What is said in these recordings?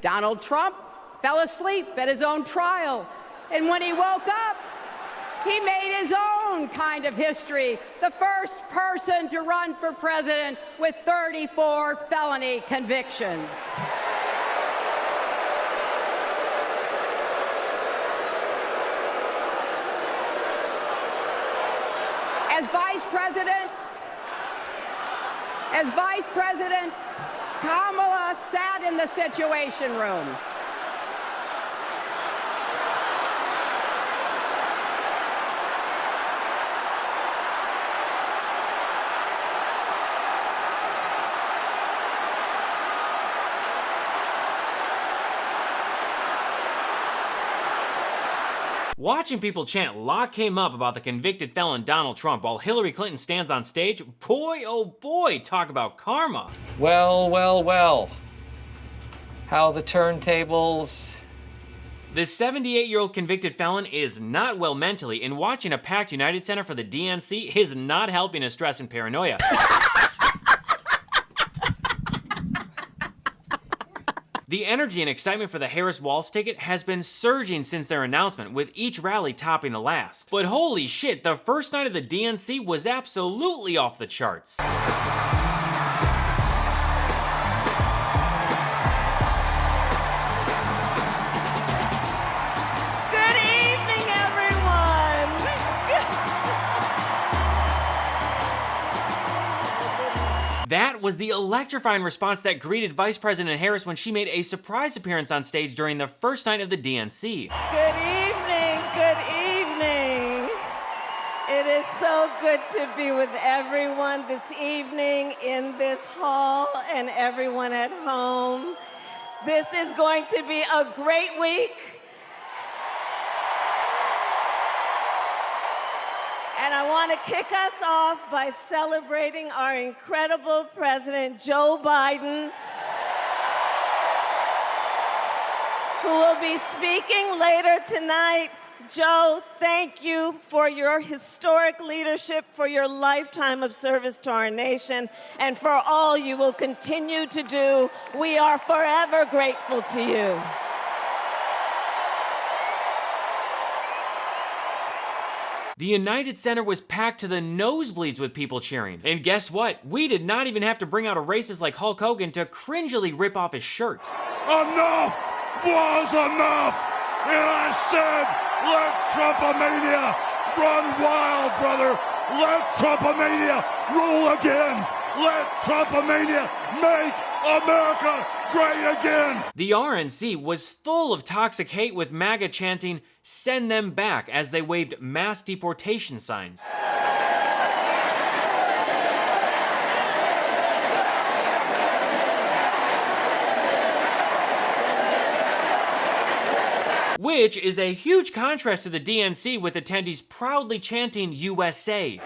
Donald Trump fell asleep at his own trial, and when he woke up, he made his own kind of history, the first person to run for president with 34 felony convictions. As Vice President, Kamala sat in the Situation Room. Watching people chant "Lock him up" about the convicted felon Donald Trump while Hillary Clinton stands on stage, boy oh boy, talk about karma. Well, well, well. How the turntables. The 78-year-old convicted felon is not well mentally, and watching a packed United Center for the DNC is not helping his stress and paranoia. The energy and excitement for the Harris Walz ticket has been surging since their announcement, with each rally topping the last. But holy shit, the first night of the DNC was absolutely off the charts. That was the electrifying response that greeted Vice President Harris when she made a surprise appearance on stage during the first night of the DNC. Good evening, good evening. It is so good to be with everyone this evening in this hall and everyone at home. This is going to be a great week. And I want to kick us off by celebrating our incredible President Joe Biden, who will be speaking later tonight. Joe, thank you for your historic leadership, for your lifetime of service to our nation, and for all you will continue to do. We are forever grateful to you. The United Center was packed to the nosebleeds with people cheering. And guess what? We did not even have to bring out a racist like Hulk Hogan to cringily rip off his shirt. Enough was enough! And I said, let Trumpomania run wild, brother! Let Trumpomania rule again! Let Trumpomania make America great again! The RNC was full of toxic hate, with MAGA chanting, "Send them back," as they waved mass deportation signs. Which is a huge contrast to the DNC, with attendees proudly chanting USA.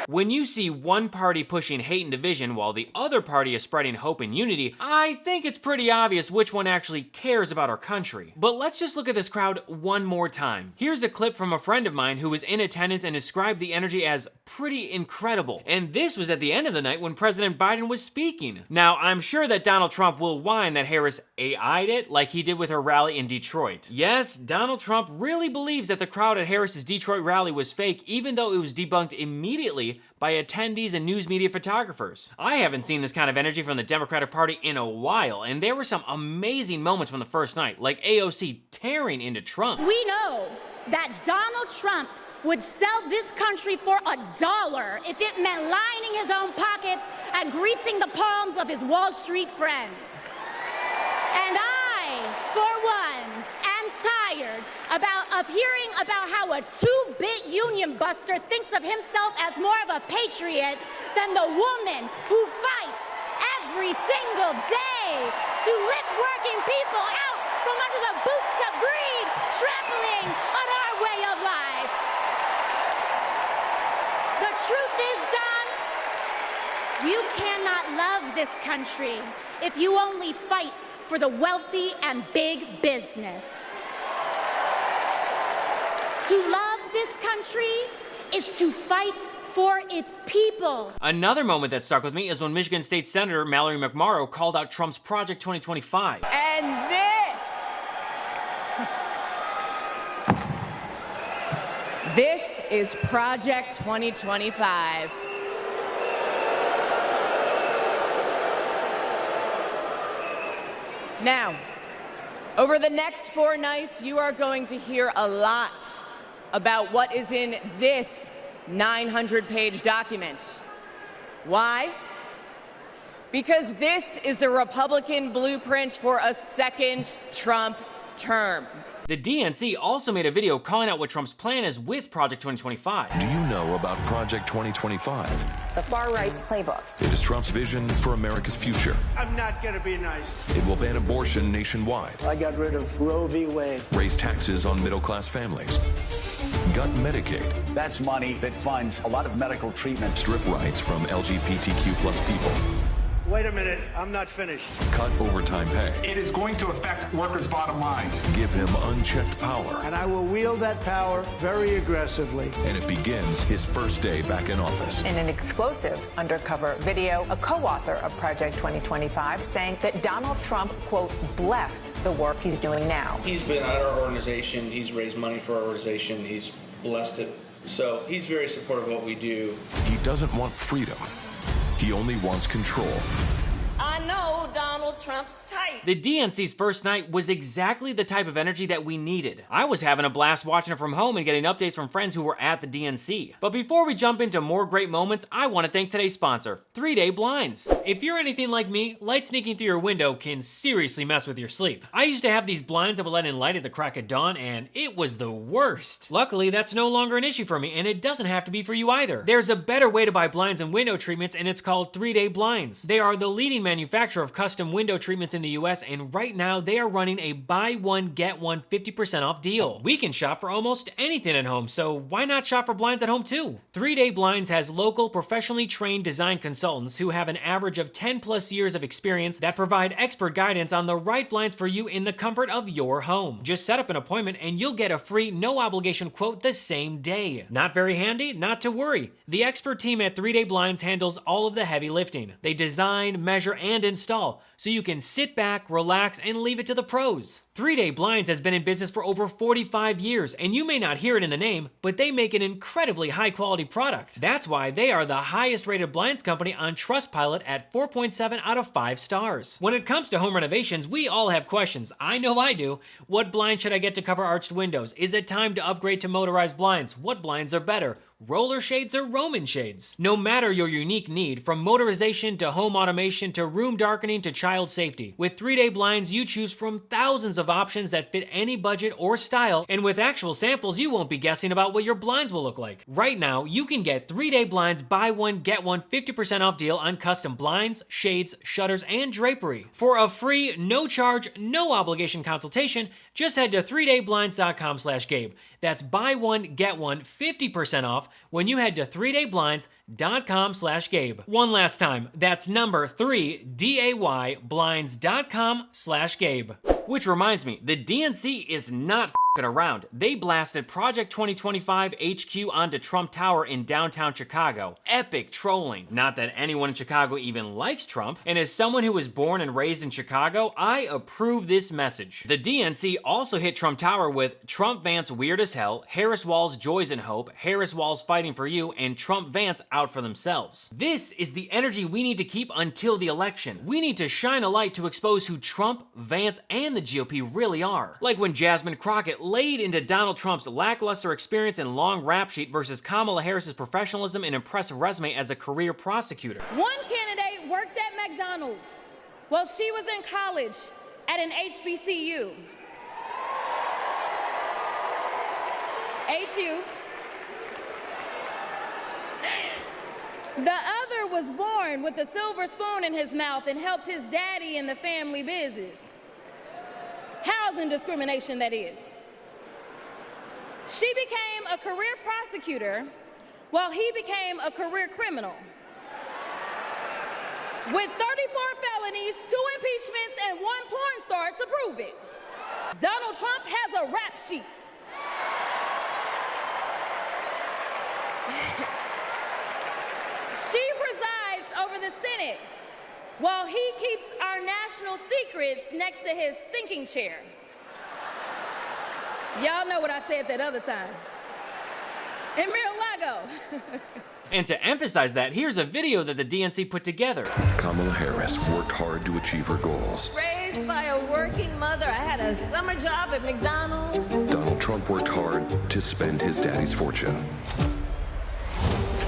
When you see one party pushing hate and division while the other party is spreading hope and unity, I think it's pretty obvious which one actually cares about our country. But let's just look at this crowd one more time. Here's a clip from a friend of mine who was in attendance and described the energy as pretty incredible. And this was at the end of the night when President Biden was speaking. Now, I'm sure that Donald Trump will whine that Harris AI'd it like he did with her rally in Detroit. Yes, Donald Trump really believes that the crowd at Harris's Detroit rally was fake, even though it was debunked immediately by attendees and news media photographers. I haven't seen this kind of energy from the Democratic Party in a while, and there were some amazing moments from the first night, like AOC tearing into Trump. We know that Donald Trump would sell this country for $1 if it meant lining his own pockets and greasing the palms of his Wall Street friends. And I, for one, am tired of hearing about how a two-bit union buster thinks of himself as more of a patriot than the woman who fights every single day to lift working people out from under the boots of greed, trampling on our way of life. The truth is, Don, you cannot love this country if you only fight for the wealthy and big business. To love this country is to fight for its people. Another moment that stuck with me is when Michigan State Senator Mallory McMorrow called out Trump's Project 2025. And this is Project 2025. Now, over the next 4 nights, you are going to hear a lot about what is in this 900-page document. Why? Because this is the Republican blueprint for a second Trump term. The DNC also made a video calling out what Trump's plan is with Project 2025. Do you know about Project 2025? The far-right's playbook. It is Trump's vision for America's future. I'm not going to be nice. It will ban abortion nationwide. I got rid of Roe v. Wade. Raise taxes on middle-class families. Gut Medicaid. That's money that funds a lot of medical treatment. Strip rights from LGBTQ plus people. Wait a minute, I'm not finished. Cut overtime pay. It is going to affect workers' bottom lines. Give him unchecked power. And I will wield that power very aggressively. And it begins his first day back in office. In an exclusive undercover video, a co-author of Project 2025 saying that Donald Trump, quote, blessed the work he's doing now. He's been at our organization. He's raised money for our organization. He's blessed it. So he's very supportive of what we do. He doesn't want freedom. He only wants control. I know Donald Trump's type. The DNC's first night was exactly the type of energy that we needed. I was having a blast watching it from home and getting updates from friends who were at the DNC. But before we jump into more great moments, I want to thank today's sponsor, 3-Day Blinds. If you're anything like me, light sneaking through your window can seriously mess with your sleep. I used to have these blinds that would let in light at the crack of dawn, and it was the worst. Luckily, that's no longer an issue for me, and it doesn't have to be for you either. There's a better way to buy blinds and window treatments, and it's called 3-Day Blinds. They are the leading manufacturer of custom window treatments in the US, and right now they are running a buy one get one 50% off deal. We can shop for almost anything at home, so why not shop for blinds at home too? 3-Day Blinds has local, professionally trained design consultants who have an average of 10 plus years of experience that provide expert guidance on the right blinds for you in the comfort of your home. Just set up an appointment and you'll get a free, no obligation quote the same day. Not very handy? Not to worry. The expert team at 3-Day Blinds handles all of the heavy lifting. They design, measure, and install, so you can sit back, relax, and leave it to the pros. 3-Day Blinds has been in business for over 45 years, and you may not hear it in the name, but they make an incredibly high-quality product. That's why they are the highest-rated blinds company on Trustpilot at 4.7 out of 5 stars. When it comes to home renovations, we all have questions. I know I do. What blinds should I get to cover arched windows? Is it time to upgrade to motorized blinds? What blinds are better? Roller shades or Roman shades? No matter your unique need, from motorization to home automation to room darkening to child safety, with 3-Day Blinds you choose from thousands of options that fit any budget or style, and with actual samples you won't be guessing about what your blinds will look like. Right now, you can get 3-Day Blinds buy one get one 50% off deal on custom blinds, shades, shutters, and drapery. For a free, no charge, no obligation consultation, just head to 3dayblinds.com/Gabe. That's buy one get one 50% off when you head to 3dayblinds.com/Gabe. One last time, that's number 3dayblinds.com/Gabe. Which reminds me, the DNC is not f***ing around. They blasted Project 2025 HQ onto Trump Tower in downtown Chicago. Epic trolling. Not that anyone in Chicago even likes Trump, and as someone who was born and raised in Chicago, I approve this message. The DNC also hit Trump Tower with Trump Vance weird as hell, Harris Walz joys and hope, Harris Walz fighting for you, and Trump Vance out for themselves. This is the energy we need to keep until the election. We need to shine a light to expose who Trump, Vance, and the GOP really are. Like when Jasmine Crockett laid into Donald Trump's lackluster experience and long rap sheet versus Kamala Harris's professionalism and impressive resume as a career prosecutor. One candidate worked at McDonald's while she was in college at an HBCU. HU. The other was born with a silver spoon in his mouth and helped his daddy in the family business. Housing discrimination, that is. She became a career prosecutor while he became a career criminal. With 34 felonies, 2 impeachments, and 1 porn star to prove it. Donald Trump has a rap sheet. Senate while he keeps our national secrets next to his thinking chair. Y'all know what I said that other time. In Mar-a-Lago. And to emphasize that, here's a video that the DNC put together. Kamala Harris worked hard to achieve her goals. Raised by a working mother, I had a summer job at McDonald's. Donald Trump worked hard to spend his daddy's fortune.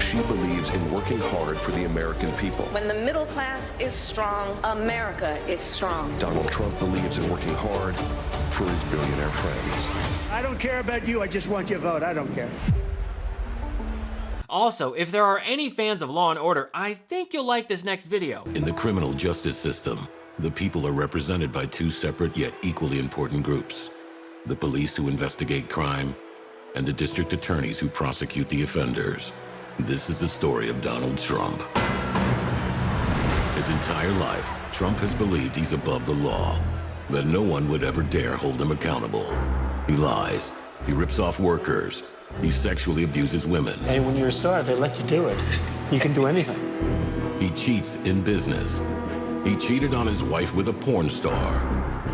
She believes in working hard for the American people. When the middle class is strong, America is strong. Donald Trump believes in working hard for his billionaire friends. I don't care about you. I just want your vote. I don't care. Also, if there are any fans of Law & Order, I think you'll like this next video. In the criminal justice system, the people are represented by two separate yet equally important groups: the police who investigate crime and the district attorneys who prosecute the offenders. This is the story of Donald Trump. His entire life, Trump has believed he's above the law, that no one would ever dare hold him accountable. He lies, he rips off workers, he sexually abuses women. Hey, when you're a star, they let you do it. You can do anything. He cheats in business. He cheated on his wife with a porn star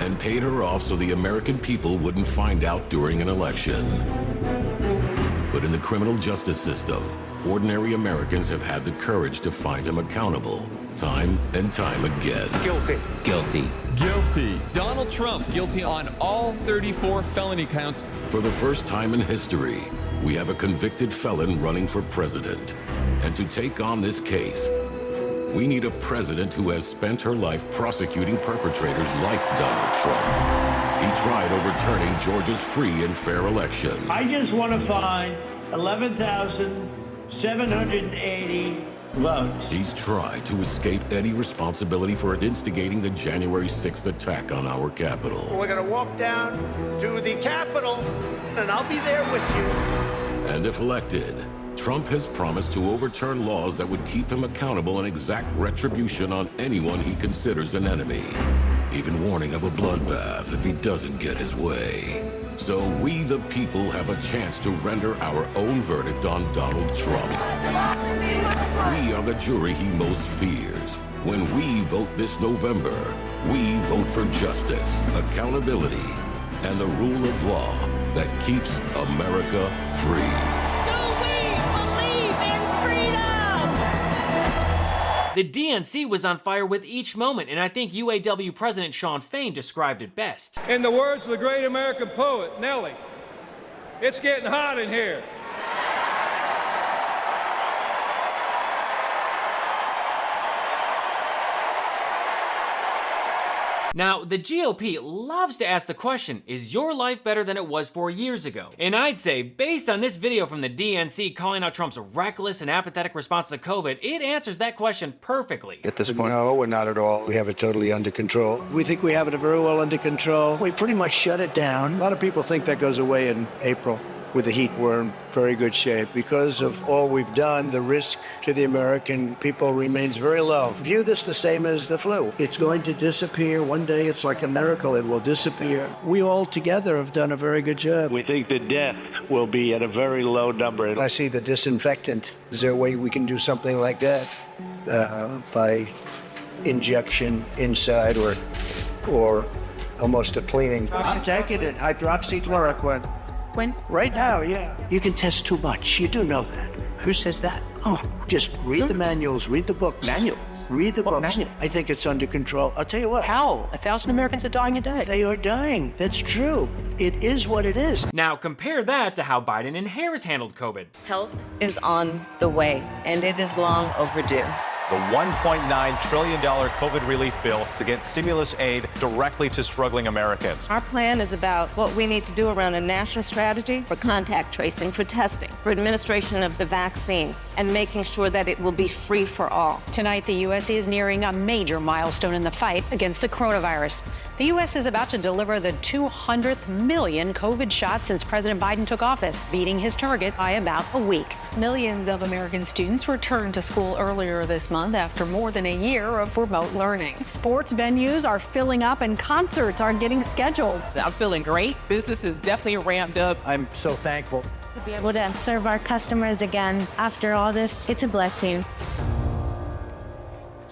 and paid her off so the American people wouldn't find out during an election. But in the criminal justice system, ordinary Americans have had the courage to find him accountable, time and time again. Guilty. Guilty. Guilty. Donald Trump guilty on all 34 felony counts. For the first time in history, we have a convicted felon running for president. And to take on this case, we need a president who has spent her life prosecuting perpetrators like Donald Trump. He tried overturning Georgia's free and fair election. I just want to find 11,780 votes. He's tried to escape any responsibility for instigating the January 6th attack on our Capitol. We're going to walk down to the Capitol, and I'll be there with you. And if elected, Trump has promised to overturn laws that would keep him accountable and exact retribution on anyone he considers an enemy, even warning of a bloodbath if he doesn't get his way. So we, the people, have a chance to render our own verdict on Donald Trump. We are the jury he most fears. When we vote this November, we vote for justice, accountability, and the rule of law that keeps America free. The DNC was on fire with each moment, and I think UAW President Shawn Fain described it best. In the words of the great American poet, Nellie, it's getting hot in here. Now, the GOP loves to ask the question, is your life better than it was 4 years ago? And I'd say, based on this video from the DNC calling out Trump's reckless and apathetic response to COVID, it answers that question perfectly. At this point, no, we're not at all. We have it totally under control. We think we have it very well under control. We pretty much shut it down. A lot of people think that goes away in April. With the heat, we're in very good shape. Because of all we've done, the risk to the American people remains very low. View this the same as the flu. It's going to disappear. One day, it's like a miracle. It will disappear. We all together have done a very good job. We think the death will be at a very low number. I see the disinfectant. Is there a way we can do something like that? By injection inside or almost a cleaning. I'm taking it. Hydroxychloroquine. When? Right now, yeah. You can test too much. You do know that. Who says that? Oh, just read the manuals, read the books. Manuals? Read the books. Manual? I think it's under control. I'll tell you what. How? 1,000 Americans are dying a day. They are dying. That's true. It is what it is. Now compare that to how Biden and Harris handled COVID. Help is on the way, and it is long overdue. The $1.9 trillion COVID relief bill to get stimulus aid directly to struggling Americans. Our plan is about what we need to do around a national strategy for contact tracing, for testing, for administration of the vaccine, and making sure that it will be free for all. Tonight, the U.S. is nearing a major milestone in the fight against the coronavirus. The U.S. is about to deliver the 200th million COVID shots since President Biden took office, beating his target by about a week. Millions of American students returned to school earlier this month after more than a year of remote learning. Sports venues are filling up and concerts are getting scheduled. I'm feeling great. Business is definitely ramped up. I'm so thankful. To be able to serve our customers again after all this, it's a blessing.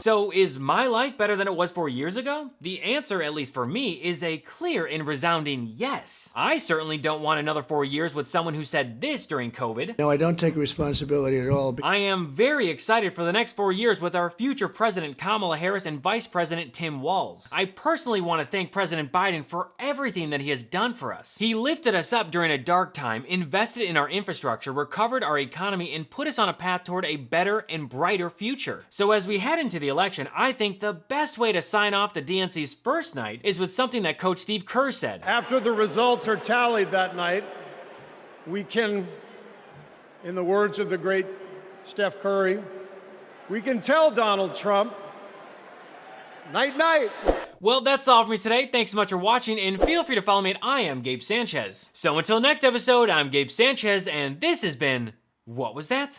So is my life better than it was 4 years ago? The answer, at least for me, is a clear and resounding yes. I certainly don't want another 4 years with someone who said this during COVID. No, I don't take responsibility at all. I am very excited for the next 4 years with our future President Kamala Harris and Vice President Tim Walz. I personally want to thank President Biden for everything that he has done for us. He lifted us up during a dark time, invested in our infrastructure, recovered our economy, and put us on a path toward a better and brighter future. So as we head into the election, I think the best way to sign off the DNC's first night is with something that Coach Steve Kerr said. After the results are tallied that night, we can, in the words of the great Steph Curry, we can tell Donald Trump, night night. Well, that's all for me today. Thanks so much for watching, and feel free to follow me at I Am Gabe Sanchez. So until next episode, I'm Gabe Sanchez, and this has been What Was That?